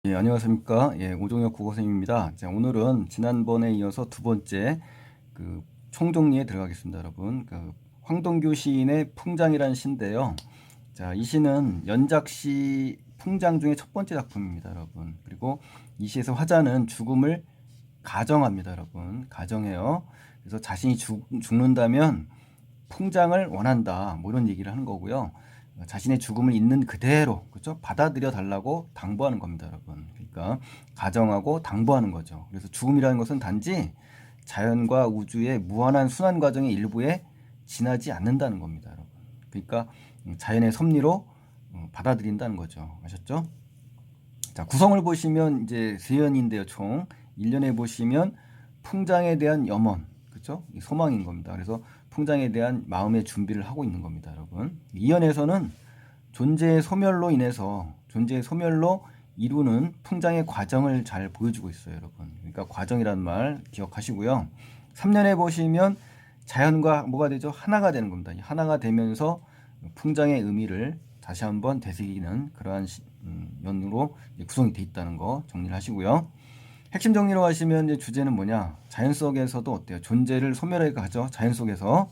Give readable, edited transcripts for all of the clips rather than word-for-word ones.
예, 안녕하십니까. 예, 오종혁 국어선생님입니다. 자, 오늘은 지난번에 이어서 두 번째 총정리에 들어가겠습니다, 여러분. 황동규 시인의 풍장이라는 시인데요. 자, 이 시는 연작시 풍장 중에 첫 번째 작품입니다, 여러분. 그리고 이 시에서 화자는 죽음을 가정합니다, 여러분. 가정해요. 그래서 자신이 죽는다면 풍장을 원한다, 뭐 이런 얘기를 하는 거고요. 자신의 죽음을 있는 그대로, 그렇죠? 받아들여 달라고 당부하는 겁니다, 여러분. 그러니까 가정하고 당부하는 거죠. 그래서 죽음이라는 것은 단지 자연과 우주의 무한한 순환 과정의 일부에 지나지 않는다는 겁니다, 여러분. 그러니까 자연의 섭리로 받아들인다는 거죠. 아셨죠? 자, 구성을 보시면 이제 세연인데요, 총 1년에 보시면 풍장에 대한 염원, 그렇죠? 소망인 겁니다. 그래서 풍장에 대한 마음의 준비를 하고 있는 겁니다, 여러분. 2연에서는 존재의 소멸로 이루는 풍장의 과정을 잘 보여주고 있어요, 여러분. 그러니까 과정이라는 말 기억하시고요. 3년에 보시면 자연과 뭐가 되죠? 하나가 되는 겁니다. 하나가 되면서 풍장의 의미를 다시 한번 되새기는 그러한 연으로 구성이 되어 있다는 거 정리를 하시고요. 핵심 정리로 하시면 이제 주제는 뭐냐? 자연 속에서도 어때요? 존재를 소멸하게 하죠. 자연 속에서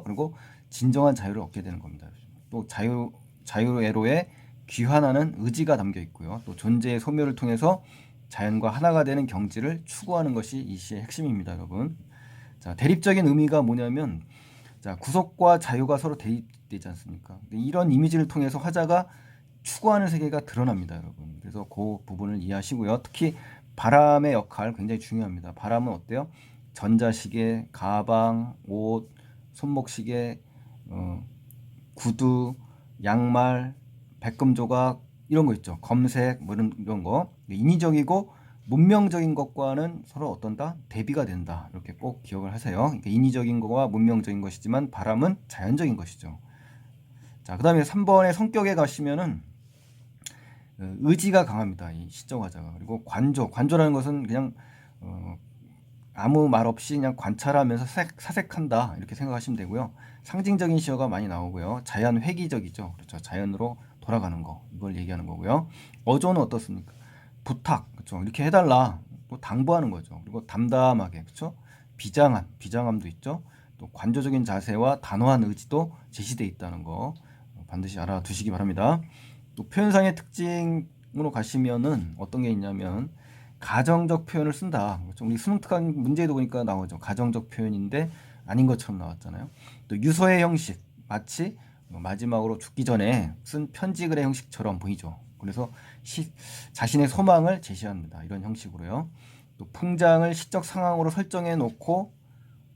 그리고 진정한 자유를 얻게 되는 겁니다. 또 자유애로의 귀환하는 의지가 담겨 있고요. 또 존재의 소멸을 통해서 자연과 하나가 되는 경지를 추구하는 것이 이 시의 핵심입니다, 여러분. 자, 대립적인 의미가 뭐냐면, 자, 구속과 자유가 서로 대립되지 않습니까? 이런 이미지를 통해서 화자가 추구하는 세계가 드러납니다, 여러분. 그래서 그 부분을 이해하시고요. 특히 바람의 역할 굉장히 중요합니다. 바람은 어때요? 전자시계, 가방, 옷, 손목시계, 구두, 양말, 백금 조각 이런 거 있죠. 검색 뭐 이런 거. 인위적이고 문명적인 것과는 서로 어떤다? 대비가 된다. 이렇게 꼭 기억을 하세요. 그러니까 인위적인 거와 문명적인 것이지만 바람은 자연적인 것이죠. 자, 그다음에 3번의 성격에 가시면은 의지가 강합니다. 이 시적 화자가. 그리고 관조라는 것은 그냥 아무 말 없이 그냥 관찰하면서 사색한다 이렇게 생각하시면 되고요. 상징적인 시어가 많이 나오고요. 자연 회귀적이죠. 그렇죠. 자연으로 돌아가는 거 이걸 얘기하는 거고요. 어조는 어떻습니까? 부탁, 그렇죠. 이렇게 해달라. 또 당부하는 거죠. 그리고 담담하게, 그렇죠. 비장함도 있죠. 또 관조적인 자세와 단호한 의지도 제시되어 있다는 거 반드시 알아두시기 바랍니다. 또 표현상의 특징으로 가시면은 어떤 게 있냐면 가정적 표현을 쓴다. 우리 수능 특강 문제에도 보니까 나오죠. 가정적 표현인데 아닌 것처럼 나왔잖아요. 또 유서의 형식 마치 마지막으로 죽기 전에 쓴 편지글의 형식처럼 보이죠. 그래서 자신의 소망을 제시합니다. 이런 형식으로요. 또 풍장을 시적 상황으로 설정해 놓고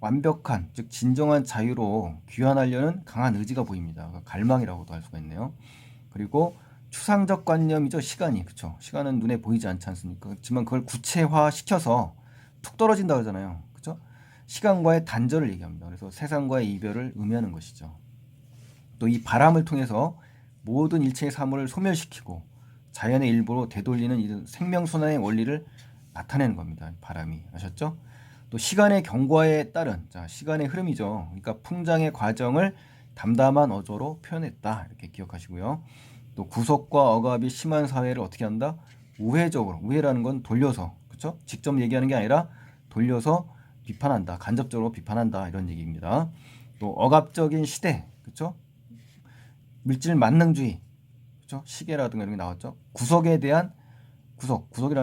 완벽한, 즉 진정한 자유로 귀환하려는 강한 의지가 보입니다. 갈망이라고도 할 수가 있네요. 그리고 추상적 관념이죠. 시간이. 그쵸. 시간은 눈에 보이지 않지 않습니까? 그렇지만 그걸 구체화시켜서 툭 떨어진다 그러잖아요. 그쵸? 시간과의 단절을 얘기합니다. 그래서 세상과의 이별을 의미하는 것이죠. 또 이 바람을 통해서 모든 일체의 사물을 소멸시키고 자연의 일부로 되돌리는 이 생명순환의 원리를 나타내는 겁니다. 바람이. 아셨죠? 또 시간의 경과에 따른 시간의 흐름이죠. 그러니까 풍장의 과정을 담담한 어조로 표현했다. 이렇게 기억하시고요. 또 구속과 억압이 심한 사회를 어떻게 한다? 우회적으로. 우회라는 건 돌려서. 그렇죠? 직접 얘기하는 게 아니라 돌려서 비판한다. 간접적으로 비판한다. 이런 얘기입니다. 또 억압적인 시대. 그렇죠? 물질 만능주의. 그렇죠? 시계라든가 이런 게 나왔죠. 구속이라는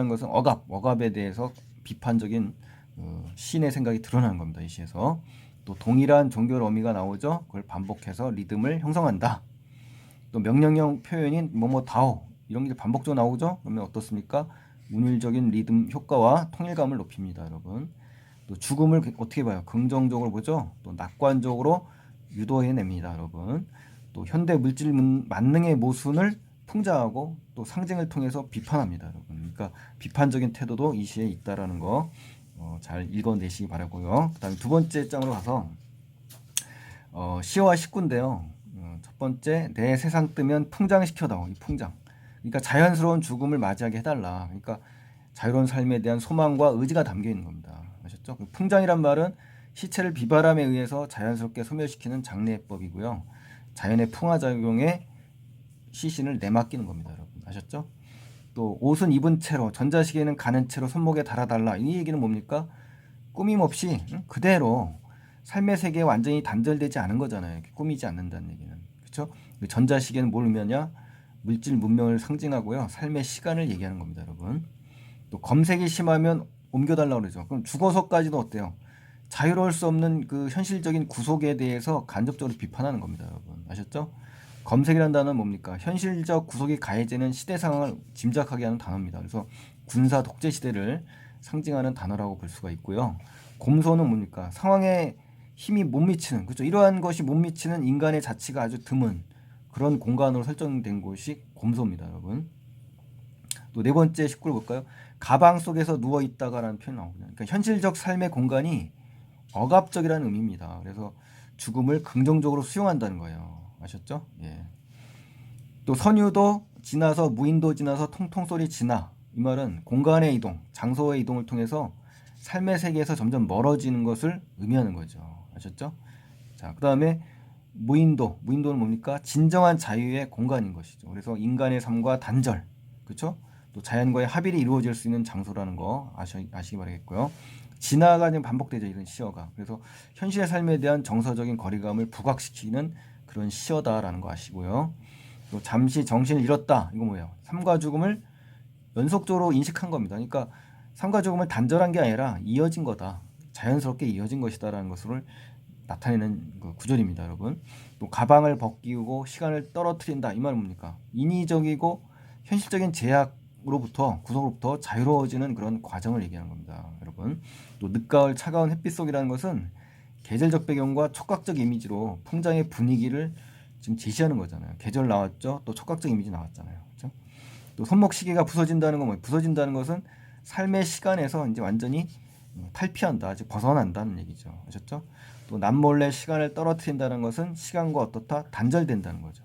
것은 억압에 대해서 비판적인 시인의 생각이 드러나는 겁니다. 이 시에서. 또 동일한 종교의 의미가 나오죠. 그걸 반복해서 리듬을 형성한다. 또 명령형 표현인 뭐뭐다오 이런 게 반복적으로 나오죠. 그러면 어떻습니까? 운율적인 리듬 효과와 통일감을 높입니다, 여러분. 또 죽음을 어떻게 봐요? 긍정적으로 보죠. 또 낙관적으로 유도해냅니다, 여러분. 또 현대 물질 만능의 모순을 풍자하고 또 상징을 통해서 비판합니다, 여러분. 그러니까 비판적인 태도도 이 시에 있다라는 거 잘 읽어내시기 바라고요. 그다음에 두 번째 장으로 가서 시와 식구인데요. 첫 번째, 내 세상 뜨면 풍장시켜다오. 이 풍장. 그러니까 자연스러운 죽음을 맞이하게 해달라. 그러니까 자유로운 삶에 대한 소망과 의지가 담겨 있는 겁니다. 아셨죠? 풍장이란 말은 시체를 비바람에 의해서 자연스럽게 소멸시키는 장례법이고요. 자연의 풍화작용에 시신을 내맡기는 겁니다, 여러분. 아셨죠? 또 옷은 입은 채로 전자시계는 가는 채로 손목에 달아달라. 이 얘기는 뭡니까? 꾸밈 없이 그대로 삶의 세계에 완전히 단절되지 않은 거잖아요. 꾸미지 않는다는 얘기는. 그렇죠? 전자시계는 뭘 의미하냐? 물질 문명을 상징하고요. 삶의 시간을 얘기하는 겁니다, 여러분. 또 검색이 심하면 옮겨달라고 그러죠. 그럼 죽어서까지도 어때요? 자유로울 수 없는 그 현실적인 구속에 대해서 간접적으로 비판하는 겁니다, 여러분. 아셨죠? 검색이라는 단어는 뭡니까? 현실적 구속이 가해지는 시대 상황을 짐작하게 하는 단어입니다. 그래서 군사 독재 시대를 상징하는 단어라고 볼 수가 있고요. 곰소는 뭡니까? 상황에 힘이 못 미치는, 그렇죠? 이러한 것이 못 미치는 인간의 자치가 아주 드문 그런 공간으로 설정된 곳이 곰소입니다, 여러분. 또 네 번째 식구를 볼까요? 가방 속에서 누워 있다가라는 표현이 나오거든요. 그러니까 현실적 삶의 공간이 억압적이라는 의미입니다. 그래서 죽음을 긍정적으로 수용한다는 거예요. 아셨죠? 예. 또 선유도 지나서 무인도 지나서 통통 소리 지나. 이 말은 공간의 이동, 장소의 이동을 통해서 삶의 세계에서 점점 멀어지는 것을 의미하는 거죠. 아셨죠? 자, 그다음에 무인도는 뭡니까? 진정한 자유의 공간인 것이죠. 그래서 인간의 삶과 단절, 그렇죠? 또 자연과의 합일이 이루어질 수 있는 장소라는 거 아시기 바라겠고요. 진화가 지금 반복되죠, 이런 시어가. 그래서 현실의 삶에 대한 정서적인 거리감을 부각시키는 그런 시어다라는 거 아시고요. 또 잠시 정신을 잃었다. 이거 뭐예요? 삶과 죽음을 연속적으로 인식한 겁니다. 그러니까 삶과 죽음을 단절한 게 아니라 이어진 거다. 자연스럽게 이어진 것이다라는 것을 나타내는 그 구절입니다, 여러분. 또 가방을 벗기고 시간을 떨어뜨린다. 이 말은 뭡니까? 인위적이고 현실적인 제약으로부터 구속으로부터 자유로워지는 그런 과정을 얘기하는 겁니다, 여러분. 또 늦가을 차가운 햇빛 속이라는 것은 계절적 배경과 촉각적 이미지로 풍장의 분위기를 지금 제시하는 거잖아요. 계절 나왔죠. 또 촉각적 이미지 나왔잖아요. 그렇죠? 또 손목 시계가 부서진다는 건 뭐예요? 부서진다는 것은 삶의 시간에서 이제 완전히 탈피한다, 즉 벗어난다는 얘기죠. 아셨죠? 또 남몰래 시간을 떨어뜨린다는 것은 시간과 어떻다? 단절된다는 거죠.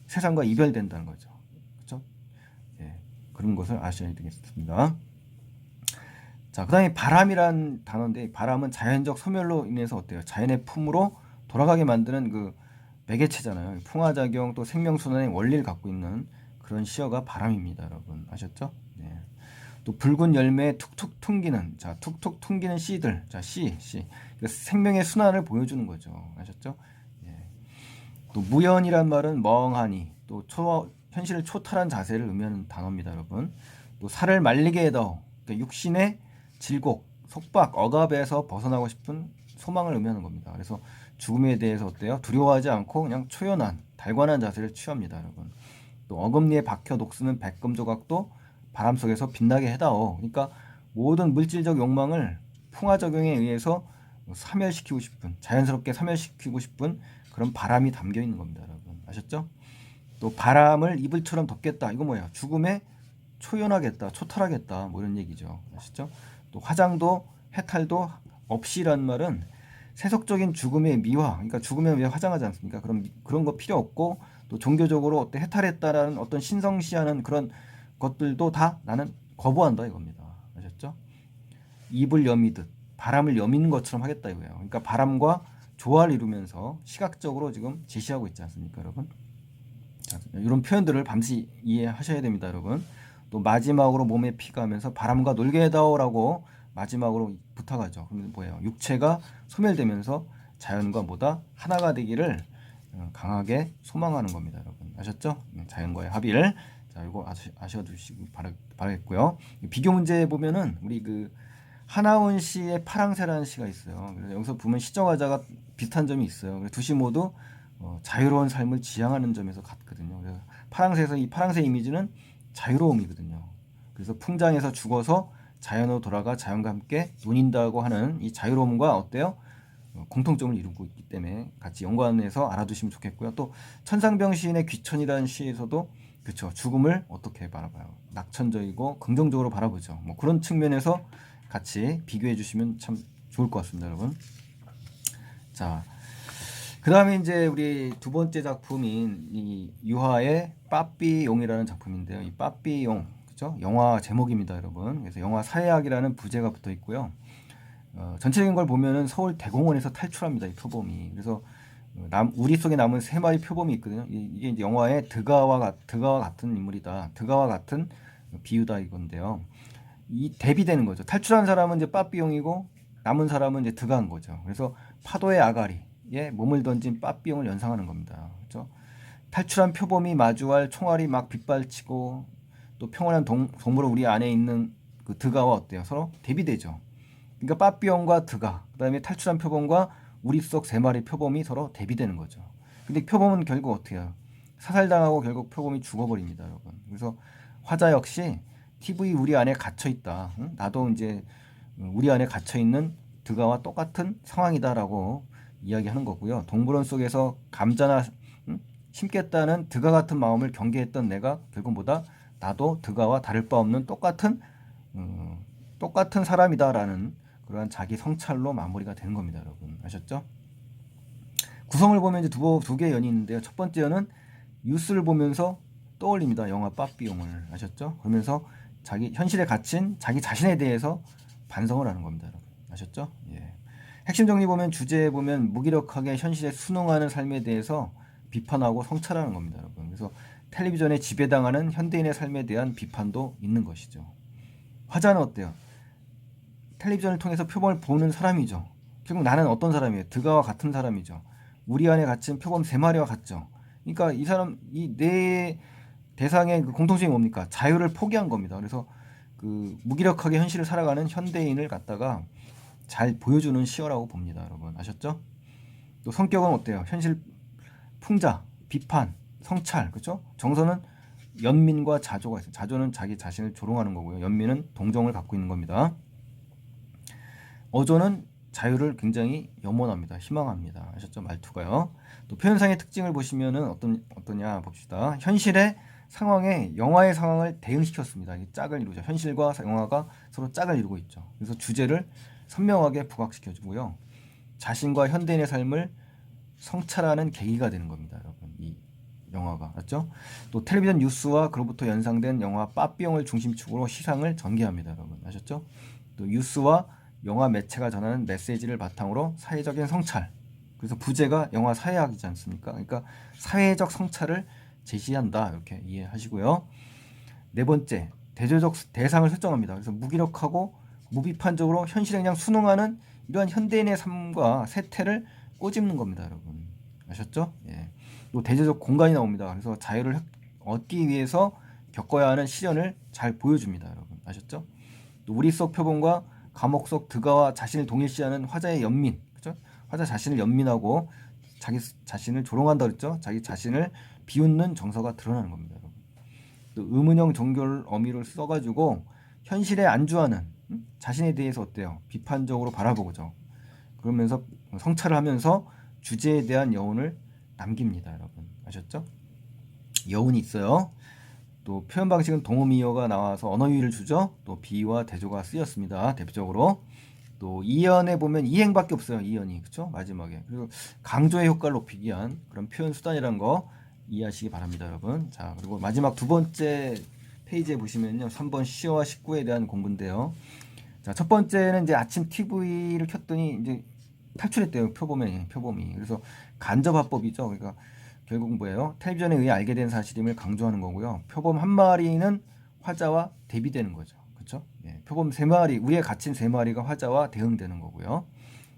세상과 이별된다는 거죠. 그렇죠? 예, 그런 것을 아셔야 되겠습니다. 자, 그다음에 바람이란 단어인데, 바람은 자연적 소멸로 인해서 어때요? 자연의 품으로 돌아가게 만드는 그 매개체잖아요. 풍화작용 또 생명순환의 원리를 갖고 있는 그런 시어가 바람입니다, 여러분. 아셨죠? 네. 또 붉은 열매에 툭툭 퉁기는, 자, 툭툭 퉁기는 씨들, 자, 씨. 생명의 순환을 보여주는 거죠. 아셨죠? 예. 또 무연이란 말은 멍하니, 또 현실을 초탈한 자세를 의미하는 단어입니다, 여러분. 또 살을 말리게 해도, 그러니까 육신의 질곡, 속박, 억압에서 벗어나고 싶은 소망을 의미하는 겁니다. 그래서 죽음에 대해서 어때요? 두려워하지 않고 그냥 초연한, 달관한 자세를 취합니다, 여러분. 또 어금니에 박혀 녹쓰는 백금 조각도 바람 속에서 빛나게 해다오. 그러니까 모든 물질적 욕망을 풍화작용에 의해서 사멸시키고 싶은, 자연스럽게 사멸시키고 싶은 그런 바람이 담겨 있는 겁니다, 여러분. 아셨죠? 또 바람을 이불처럼 덮겠다. 이거 뭐예요? 죽음에 초연하겠다, 초탈하겠다, 뭐 이런 얘기죠. 아시죠? 또 화장도 해탈도 없이란 말은 세속적인 죽음의 미화, 그러니까 죽으면 왜 화장하지 않습니까? 그런 거 필요 없고, 또 종교적으로 어때 해탈했다라는 어떤 신성시하는 그런 것들도 다 나는 거부한다 이겁니다. 아셨죠? 입을 여미듯 바람을 여미는 것처럼 하겠다 이거예요. 그러니까 바람과 조화를 이루면서 시각적으로 지금 제시하고 있지 않습니까, 여러분? 자, 이런 표현들을 반드시 이해하셔야 됩니다, 여러분. 또 마지막으로 몸에 피가 하면서 바람과 놀게 해다오라고 마지막으로 부탁하죠. 그럼 뭐예요? 육체가 소멸되면서 자연과 뭐다 하나가 되기를 강하게 소망하는 겁니다, 여러분. 아셨죠? 자연과의 합의를. 자, 이거 아셔두시기 바라겠고요. 비교 문제 보면은 우리 그 하나원 씨의 파랑새라는 시가 있어요. 그래서 여기서 보면 시정화자가 비슷한 점이 있어요. 두 시 모두 자유로운 삶을 지향하는 점에서 같거든요. 그래서 파랑새에서 이 파랑새 이미지는 자유로움이거든요. 그래서 풍장에서 죽어서 자연으로 돌아가 자연과 함께 논인다고 하는 이 자유로움과 어때요? 공통점을 이루고 있기 때문에 같이 연관해서 알아두시면 좋겠고요. 또 천상병 시인의 귀천이라는 시에서도 그렇죠. 죽음을 어떻게 바라봐요? 낙천적이고 긍정적으로 바라보죠. 뭐 그런 측면에서 같이 비교해 주시면 참 좋을 것 같습니다, 여러분. 자, 그 다음에 이제 우리 두 번째 작품인 이 유하의 빠삐용이라는 작품인데요. 이 빠삐용, 그죠? 영화 제목입니다, 여러분. 그래서 영화 사회학이라는 부제가 붙어 있고요. 전체적인 걸 보면은 서울 대공원에서 탈출합니다, 이 표범이. 그래서 우리 속에 남은 세 마리 표범이 있거든요. 이게 이제 영화의 드가와 같은 인물이다. 드가와 같은 비유다 이건데요. 이 대비되는 거죠. 탈출한 사람은 이제 빠삐용이고 남은 사람은 이제 드가한 거죠. 그래서 파도의 아가리에 몸을 던진 빠삐용을 연상하는 겁니다. 그렇죠? 탈출한 표범이 마주할 총알이 막 빗발치고 또 평온한 동물은 우리 안에 있는 그 드가와 어때요? 서로 대비되죠. 그러니까 빠삐용과 드가, 그다음에 탈출한 표범과 우리 속 세 마리 표범이 서로 대비되는 거죠. 근데 표범은 결국 어떻게 해요? 사살당하고 결국 표범이 죽어버립니다, 여러분. 그래서 화자 역시 TV 우리 안에 갇혀 있다. 응? 나도 이제 우리 안에 갇혀 있는 드가와 똑같은 상황이다라고 이야기하는 거고요. 동물원 속에서 감자나 심겠다는 드가 같은 마음을 경계했던 내가 결국 뭐다? 나도 드가와 다를 바 없는 똑같은 사람이다라는 그러한 자기 성찰로 마무리가 되는 겁니다, 여러분. 아셨죠? 구성을 보면 이제 두 개의 연이 있는데요. 첫 번째 연은 뉴스를 보면서 떠올립니다. 영화 빠삐용을. 아셨죠? 그러면서 자기 현실에 갇힌 자기 자신에 대해서 반성을 하는 겁니다, 여러분. 아셨죠? 예. 핵심 정리 보면 주제에 보면 무기력하게 현실에 순응하는 삶에 대해서 비판하고 성찰하는 겁니다, 여러분. 그래서 텔레비전에 지배당하는 현대인의 삶에 대한 비판도 있는 것이죠. 화자는 어때요? 텔레비전을 통해서 표범을 보는 사람이죠. 결국 나는 어떤 사람이에요? 드가와 같은 사람이죠. 우리 안에 갇힌 표범 세 마리와 같죠. 그러니까 이 사람, 이 내 대상의 그 공통점이 뭡니까? 자유를 포기한 겁니다. 그래서 그 무기력하게 현실을 살아가는 현대인을 갖다가 잘 보여주는 시어라고 봅니다, 여러분. 아셨죠? 또 성격은 어때요? 현실 풍자, 비판, 성찰, 그렇죠? 정서는 연민과 자조가 있어요. 자조는 자기 자신을 조롱하는 거고요. 연민은 동정을 갖고 있는 겁니다. 어조는 자유를 굉장히 염원합니다. 희망합니다. 아셨죠? 말투가요. 또 표현상의 특징을 보시면은 어떠냐 봅시다. 현실의 상황에 영화의 상황을 대응시켰습니다. 짝을 이루죠. 현실과 영화가 서로 짝을 이루고 있죠. 그래서 주제를 선명하게 부각시켜주고요. 자신과 현대인의 삶을 성찰하는 계기가 되는 겁니다, 여러분. 이 영화가 맞죠? 또 텔레비전 뉴스와 그로부터 연상된 영화 빠삐용을 중심축으로 시상을 전개합니다, 여러분. 아셨죠? 또 뉴스와 영화 매체가 전하는 메시지를 바탕으로 사회적인 성찰. 그래서 부제가 영화 사회학이지 않습니까? 그러니까 사회적 성찰을 제시한다. 이렇게 이해하시고요. 네 번째, 대조적 대상을 설정합니다. 그래서 무기력하고 무비판적으로 현실에 그냥 순응하는 이러한 현대인의 삶과 세태를 꼬집는 겁니다, 여러분. 아셨죠? 예. 또 대조적 공간이 나옵니다. 그래서 자유를 얻기 위해서 겪어야 하는 시련을 잘 보여줍니다, 여러분. 아셨죠? 또 우리 속 표본과 감옥 속 드가와 자신을 동일시하는 화자의 연민, 그렇죠? 화자 자신을 연민하고 자기 자신을 조롱한다 그랬죠? 자기 자신을 비웃는 정서가 드러나는 겁니다, 여러분. 또 의문형 종결 어미를 써가지고 현실에 안주하는 자신에 대해서 어때요? 비판적으로 바라보고죠. 그러면서 성찰을 하면서 주제에 대한 여운을 남깁니다, 여러분. 아셨죠? 여운이 있어요. 또 표현 방식은 동음이어가 나와서 언어 유희를 주죠. 또 비와 대조가 쓰였습니다. 대표적으로. 또 이연에 보면 이행밖에 없어요. 이연이. 그렇죠? 마지막에. 그리고 강조의 효과를 높이기 위한 그런 표현 수단이라는 거 이해하시기 바랍니다, 여러분. 자, 그리고 마지막 두 번째 페이지에 보시면요. 3번 시어와 19에 대한 공부인데요. 자, 첫 번째는 이제 아침 TV를 켰더니 이제 탈출했대요. 표범이. 그래서 간접화법이죠. 그러니까 결국 뭐예요? 텔레비전에 의해 알게 된 사실임을 강조하는 거고요. 표범 한 마리는 화자와 대비되는 거죠. 그렇죠? 예, 표범 세 마리, 위에 갇힌 세 마리가 화자와 대응되는 거고요.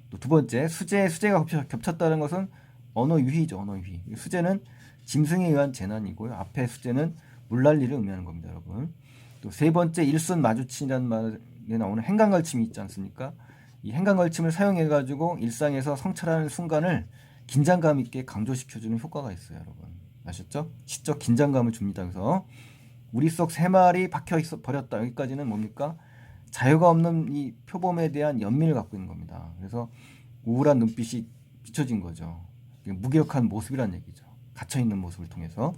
또 두 번째, 수제가 겹쳤다는 것은 언어 유희죠. 언어 유희. 수제는 짐승에 의한 재난이고요. 앞에 수제는 물난리를 의미하는 겁니다, 여러분. 또 세 번째, 일순 마주치라는 말에 나오는 행간걸침이 있지 않습니까? 이 행간걸침을 사용해가지고 일상에서 성찰하는 순간을 긴장감 있게 강조시켜주는 효과가 있어요, 여러분. 아셨죠? 시적 긴장감을 줍니다. 그래서 우리 속 세 마리 박혀 있어 버렸다. 여기까지는 뭡니까? 자유가 없는 이 표범에 대한 연민을 갖고 있는 겁니다. 그래서 우울한 눈빛이 비춰진 거죠. 무기력한 모습이란 얘기죠. 갇혀 있는 모습을 통해서.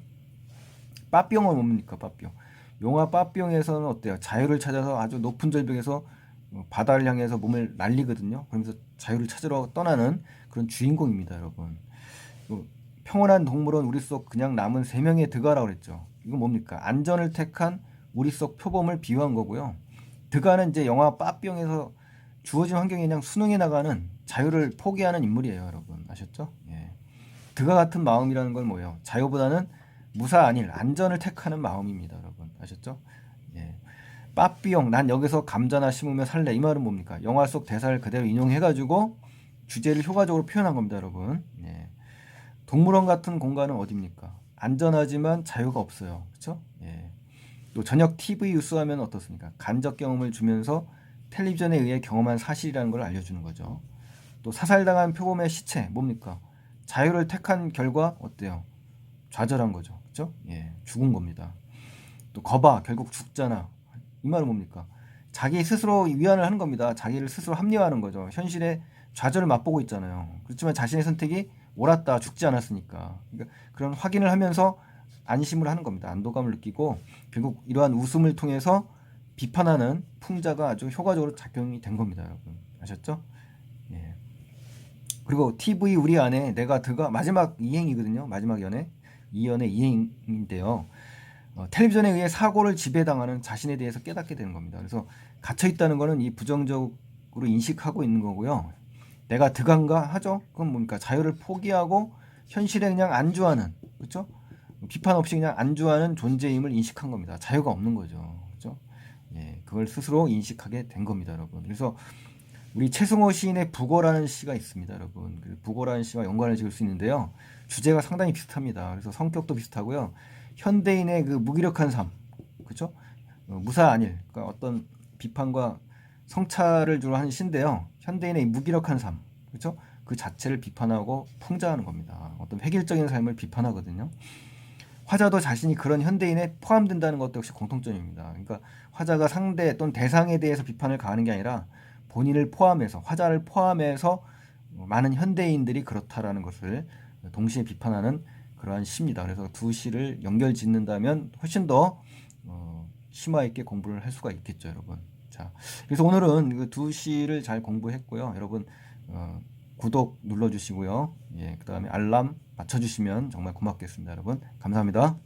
빠삐용은 뭡니까? 빠삐용. 영화 빠삐용에서는 어때요? 자유를 찾아서 아주 높은 절벽에서 바다를 향해서 몸을 날리거든요. 그러면서 자유를 찾으러 떠나는 그런 주인공입니다, 여러분. 평온한 동물원 우리 속 그냥 남은 3명의 드가라고 그랬죠. 이건 뭡니까? 안전을 택한 우리 속 표범을 비유한 거고요. 드가는 이제 영화 빠삐용에서 주어진 환경에 그냥 순응해 나가는 자유를 포기하는 인물이에요, 여러분. 아셨죠? 예. 드가 같은 마음이라는 건 뭐예요? 자유보다는 무사 아닐 안전을 택하는 마음입니다, 여러분. 아셨죠? 예. 빠삐용 난 여기서 감자나 심으며 살래 이 말은 뭡니까? 영화 속 대사를 그대로 인용해가지고 주제를 효과적으로 표현한 겁니다, 여러분. 예. 동물원 같은 공간은 어디입니까? 안전하지만 자유가 없어요. 그렇죠? 예. 또 저녁 TV 뉴스하면 어떻습니까? 간접 경험을 주면서 텔레비전에 의해 경험한 사실이라는 걸 알려주는 거죠. 또 사살당한 표범의 시체 뭡니까? 자유를 택한 결과 어때요? 좌절한 거죠. 그렇죠? 예, 죽은 겁니다. 또 거봐 결국 죽잖아. 이 말은 뭡니까? 자기 스스로 위안을 하는 겁니다. 자기를 스스로 합리화하는 거죠. 현실에 좌절을 맛보고 있잖아요. 그렇지만 자신의 선택이 옳았다, 죽지 않았으니까. 그러니까 그런 확인을 하면서 안심을 하는 겁니다. 안도감을 느끼고 결국 이러한 웃음을 통해서 비판하는 풍자가 아주 효과적으로 작용이 된 겁니다, 여러분. 아셨죠? 예. 그리고 TV 우리 안에 내가 들어가 마지막 이행이거든요. 마지막 연애. 이 연애 이행인데요. 텔레비전에 의해 사고를 지배당하는 자신에 대해서 깨닫게 되는 겁니다. 그래서 갇혀 있다는 거는 이 부정적으로 인식하고 있는 거고요. 내가 득한가 하죠. 그건 뭡니까? 자유를 포기하고 현실에 그냥 안주하는, 그렇죠? 비판 없이 그냥 안주하는 존재임을 인식한 겁니다. 자유가 없는 거죠. 그렇죠? 예, 그걸 스스로 인식하게 된 겁니다, 여러분. 그래서 우리 최승호 시인의 북어라는 시가 있습니다, 여러분. 북어라는 시와 연관을 지을 수 있는데요. 주제가 상당히 비슷합니다. 그래서 성격도 비슷하고요. 현대인의 그 무기력한 삶, 그렇죠? 무사안일, 그러니까 어떤 비판과 성찰을 주로 하는 시인데요. 현대인의 무기력한 삶, 그렇죠? 그 자체를 비판하고 풍자하는 겁니다. 어떤 획일적인 삶을 비판하거든요. 화자도 자신이 그런 현대인에 포함된다는 것도 역시 공통점입니다. 그러니까 화자가 상대 또는 대상에 대해서 비판을 가하는 게 아니라 본인을 포함해서 화자를 포함해서 많은 현대인들이 그렇다라는 것을 동시에 비판하는 그러한 시입니다. 그래서 두 시를 연결 짓는다면 훨씬 더 심화 있게 공부를 할 수가 있겠죠, 여러분. 자, 그래서 오늘은 그 두 시를 잘 공부했고요. 여러분 구독 눌러주시고요. 예, 그 다음에 알람 맞춰주시면 정말 고맙겠습니다, 여러분. 감사합니다.